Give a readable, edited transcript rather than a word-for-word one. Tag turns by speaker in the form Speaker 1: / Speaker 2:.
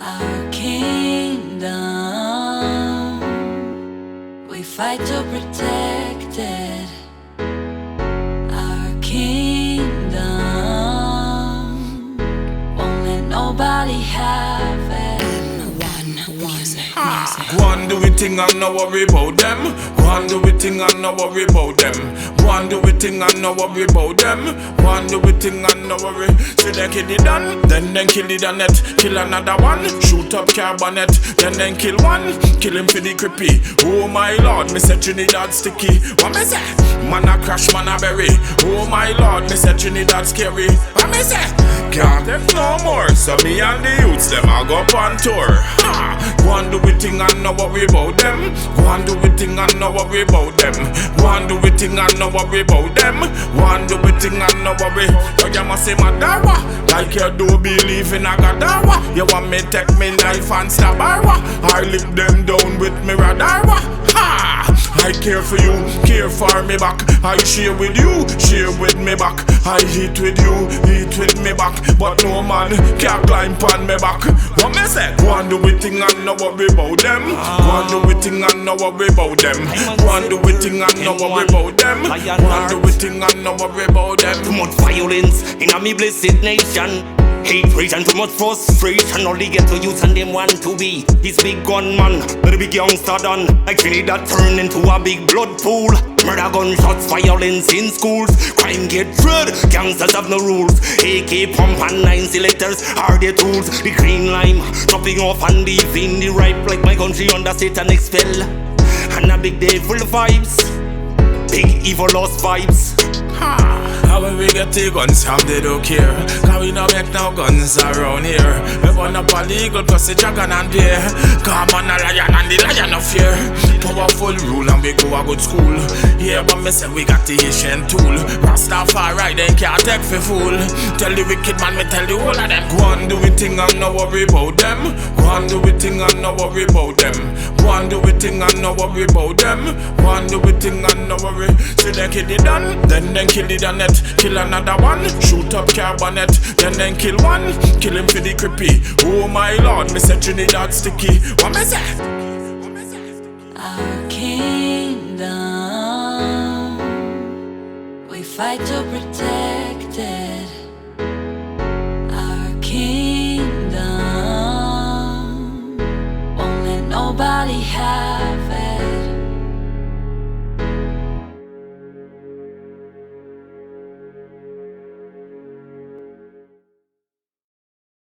Speaker 1: Our kingdom, we fight to protect it. Our kingdom, won't let nobody have it. Music.
Speaker 2: Go and do it thing and no worry about them. Go and do it thing and no worry about them. Go and do it thing and no worry about them. Go and do it thing and no worry. See they kill it done, then kill the net. Kill another one, shoot up carbonet. Then kill one, kill him for the creepy. Oh my lord, me say Trinidad sticky. What me say? Man a crash, man a bury. Oh my lord, me say Trinidad scary. What me say? Can't take no more. So me and the youths them a go on tour. Go and do it thing and no worry about them. Go and do it thing and no worry about them. Go and do it thing and no worry about them. Go and do it thing and no worry. So you must say Madawa, like you do believe in a Gadawa. You want me take me knife and stab her? I lick them down with me radar. I care for you, care for me back. I share with you, share with me back. I eat with you, eat with me back. But no man can climb on me back. What me say? Go and do it thing and no worry about them. Go and do it thing and no worry about them. Go and do it thing and no worry about them. Go and do it thing and no worry about them.
Speaker 3: Too much violence in a me blessed nation. Hatred and too much frustration. All they get to use and them want to be this big gunman, but a big youngster done. Like Trinidad turn into a big blood pool. Murder, gunshots, violence in schools. Crime get red, gangsters have no rules. AK, pump and 9 selectors are their tools. The green lime, dropping off and leaving the ripe. Like my country under satanic spell. And a big day full of vibes. Big evil lost vibes.
Speaker 2: How when we get the guns from they don't care. Cause we don't make no guns around here. We burn up a legal plus the dragon and bear. Come on a lion and the lion of fear. Powerful rule and we go a good school. Yeah, but me say we got the ancient tool. Rastafari they can't take for fool. Tell the wicked man, me tell the whole of them. Go and do it thing and no worry about them. Go and do it thing and no worry about them. Go and do it thing and no worry about them. Go and do it thing and no worry. See they kill it done, then kill the net. Kill another one, shoot up carbonet. Then kill one, kill him for the creepy. Oh my lord, me say Trinidad sticky. What me say?
Speaker 1: Our kingdom, we fight to protect it.